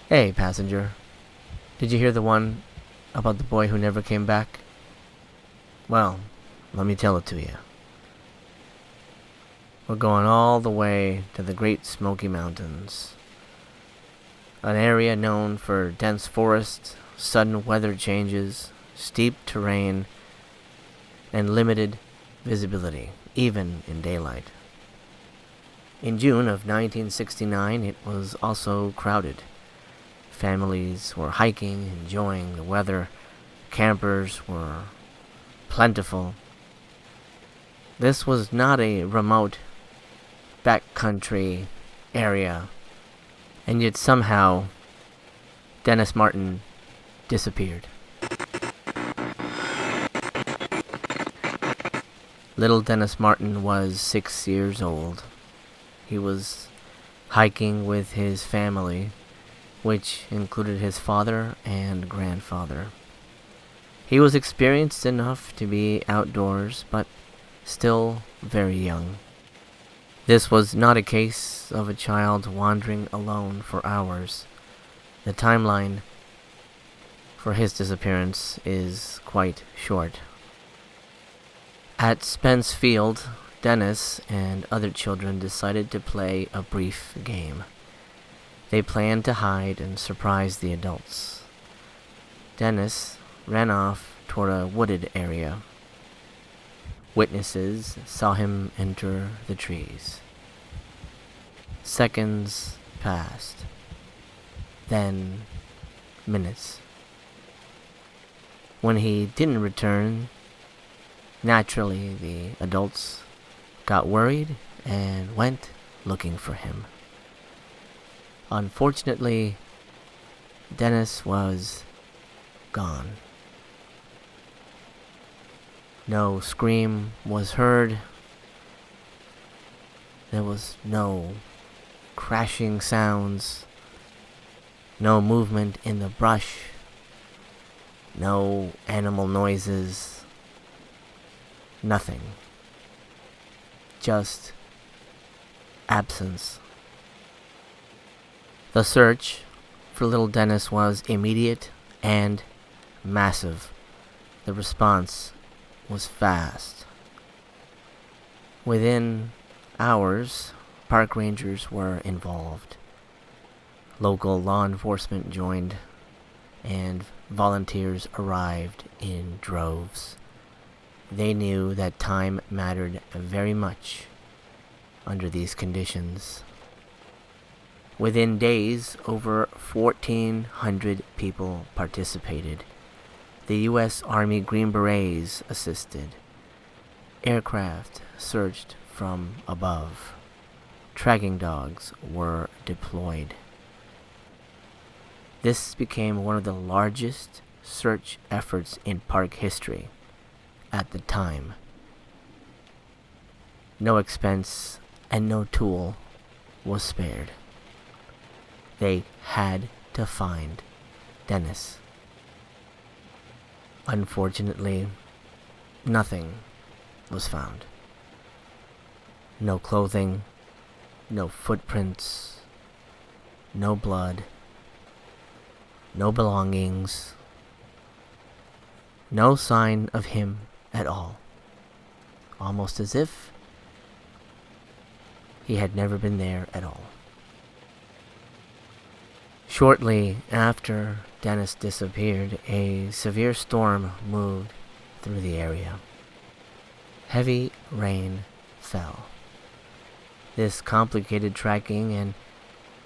Hey, passenger. Did you hear the one about the boy who never came back? Well, let me tell it to you. We're going all the way to the Great Smoky Mountains, an area known for dense forests, sudden weather changes, steep terrain, and limited visibility, even in daylight. In June of 1969, it was also crowded. Families were hiking, enjoying the weather. Campers were plentiful. This was not a remote backcountry area, and yet somehow Dennis Martin disappeared. Little Dennis Martin was 6 years old. He was hiking with his family, which included his father and grandfather. He was experienced enough to be outdoors, but still very young. This was not a case of a child wandering alone for hours. The timeline for his disappearance is quite short. At Spence Field, Dennis and other children decided to play a brief game. They planned to hide and surprise the adults. Dennis ran off toward a wooded area. Witnesses saw him enter the trees. Seconds passed. Then minutes. When he didn't return, naturally the adults got worried and went looking for him. Unfortunately, Dennis was gone. No scream was heard. There was no crashing sounds, no movement in the brush, no animal noises, nothing. Just absence. The search for little Dennis was immediate and massive. The response was fast. Within hours, park rangers were involved. Local law enforcement joined, and volunteers arrived in droves. They knew that time mattered very much under these conditions. Within days, over 1,400 people participated. The U.S. Army Green Berets assisted. Aircraft searched from above. Tracking dogs were deployed. This became one of the largest search efforts in park history at the time. No expense and no tool was spared. They had to find Dennis. Unfortunately, nothing was found. No clothing, no footprints, no blood, no belongings, no sign of him at all. Almost as if he had never been there at all. Shortly after Dennis disappeared, a severe storm moved through the area. Heavy rain fell. This complicated tracking and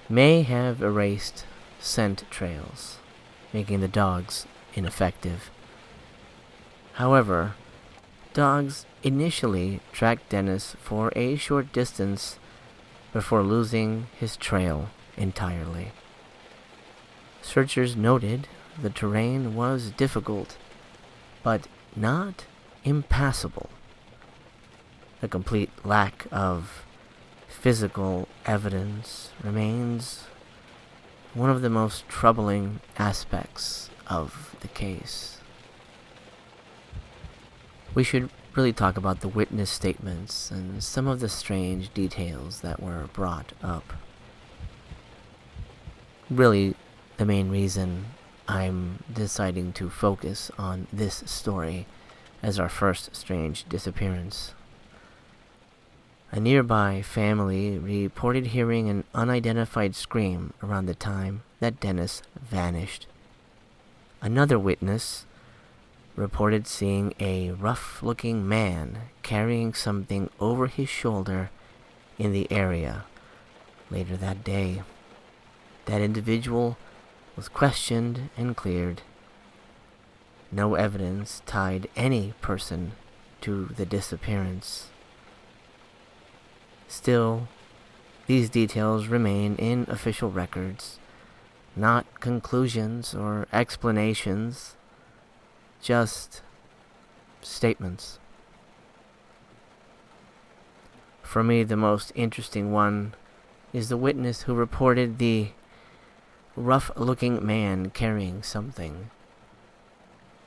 may have erased scent trails, making the dogs ineffective. However, dogs initially tracked Dennis for a short distance before losing his trail entirely. Searchers noted the terrain was difficult, but not impassable. The complete lack of physical evidence remains one of the most troubling aspects of the case. We should really talk about the witness statements and some of the strange details that were brought up. Really, the main reason I'm deciding to focus on this story as our first strange disappearance. A nearby family reported hearing an unidentified scream around the time that Dennis vanished. Another witness reported seeing a rough-looking man carrying something over his shoulder in the area later that day. That individual was questioned and cleared. No evidence tied any person to the disappearance. Still, these details remain in official records, not conclusions or explanations, just statements. For me, the most interesting one is the witness who reported the rough-looking man carrying something.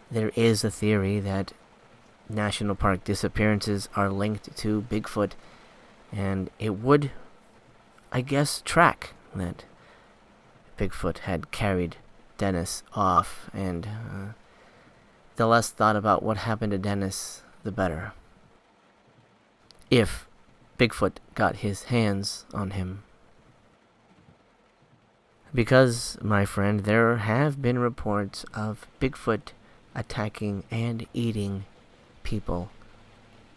There is a theory that national park disappearances are linked to Bigfoot, and it would, I guess, track that Bigfoot had carried Dennis off, and the less thought about what happened to Dennis, the better. If Bigfoot got his hands on him. Because, my friend, there have been reports of Bigfoot attacking and eating people.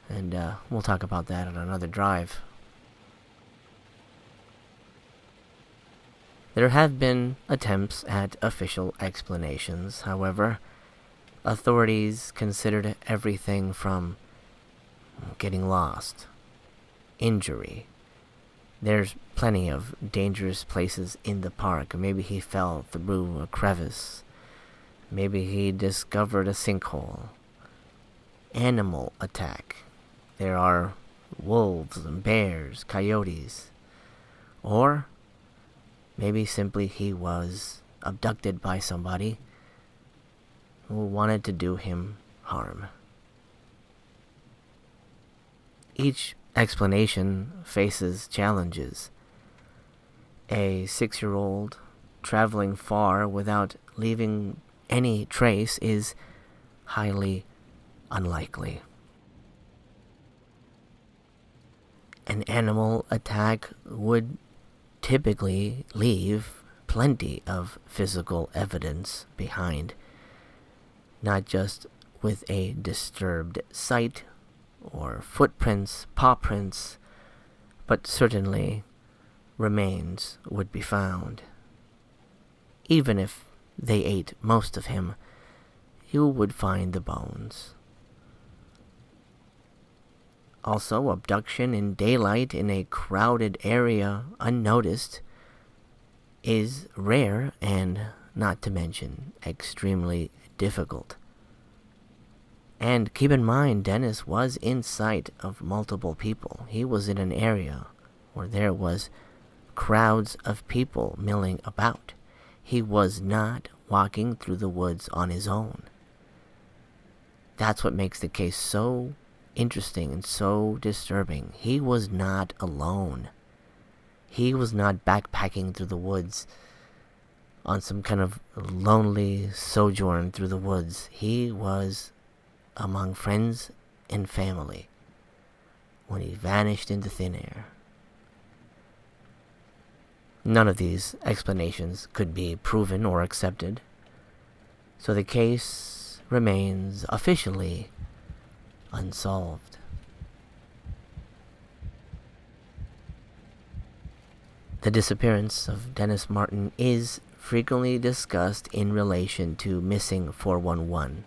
And we'll talk about that on another drive. There have been attempts at official explanations. However, authorities considered everything from getting lost, injury. There's plenty of dangerous places in the park. Maybe he fell through a crevice. Maybe he discovered a sinkhole. Animal attack. There are wolves and bears, coyotes. Or maybe simply he was abducted by somebody who wanted to do him harm. Each explanation faces challenges. A 6-year-old traveling far without leaving any trace is highly unlikely. An animal attack would typically leave plenty of physical evidence behind, not just with a disturbed site or footprints, paw prints, but certainly remains would be found. Even if they ate most of him, you would find the bones. Also, abduction in daylight in a crowded area unnoticed is rare and, not to mention, extremely difficult. And keep in mind, Dennis was in sight of multiple people. He was in an area where there was crowds of people milling about. He was not walking through the woods on his own. That's what makes the case so interesting and so disturbing. He was not alone. He was not backpacking through the woods on some kind of lonely sojourn through the woods. He was among friends and family when he vanished into thin air. None of these explanations could be proven or accepted, so the case remains officially unsolved. The disappearance of Dennis Martin is frequently discussed in relation to Missing 411.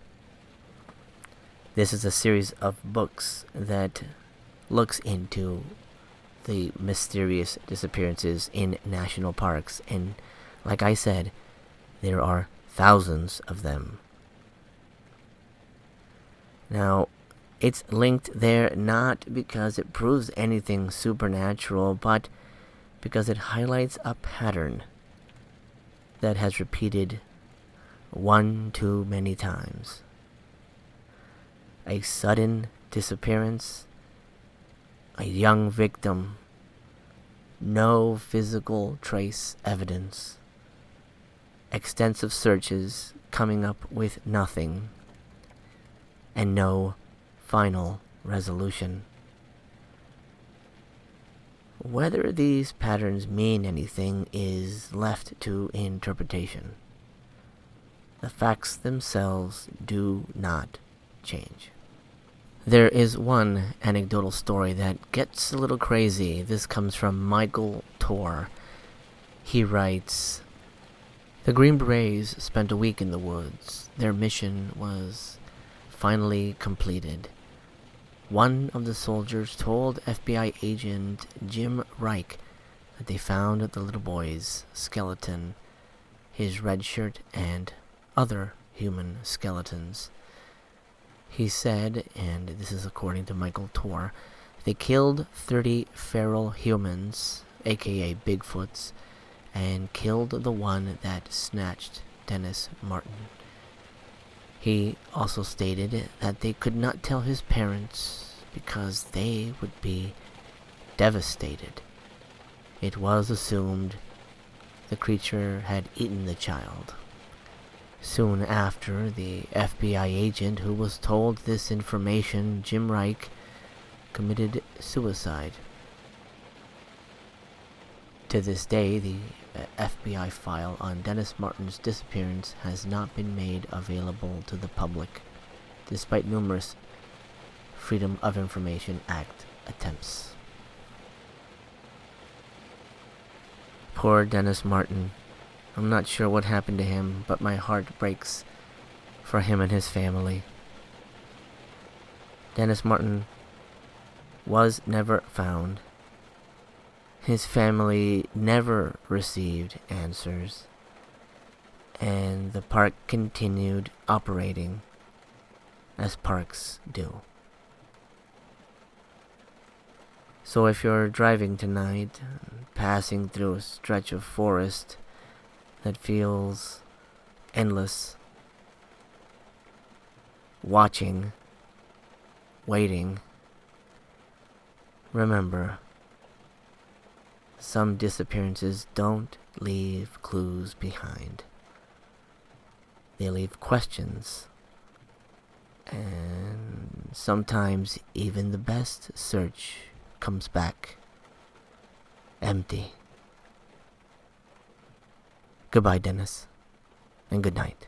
This is a series of books that looks into the mysterious disappearances in national parks, and like I said, there are thousands of them. Now, it's linked there not because it proves anything supernatural, but because it highlights a pattern that has repeated one too many times. A sudden disappearance, a young victim, no physical trace evidence. extensive searches coming up with nothing, and no final resolution. Whether these patterns mean anything is left to interpretation. The facts themselves do not change. There is one anecdotal story that gets a little crazy. This comes from Michael Torr. He writes, "The Green Berets spent a week in the woods. Their mission was finally completed. One of the soldiers told FBI agent Jim Reich that they found the little boy's skeleton, his red shirt, and other human skeletons. He said, and this is according to Michael Torr, they killed 30 feral humans, aka Bigfoots, and killed the one that snatched Dennis Martin. He also stated that they could not tell his parents because they would be devastated. It was assumed the creature had eaten the child. Soon after, the FBI agent who was told this information, Jim Reich, committed suicide. To this day, the FBI file on Dennis Martin's disappearance has not been made available to the public, despite numerous Freedom of Information Act attempts." Poor Dennis Martin. I'm not sure what happened to him, but my heart breaks for him and his family. Dennis Martin was never found. His family never received answers, and the park continued operating as parks do. So if you're driving tonight, passing through a stretch of forest that feels endless, watching, waiting, remember, some disappearances don't leave clues behind. They leave questions, and sometimes even the best search comes back empty. Goodbye, Dennis, and good night.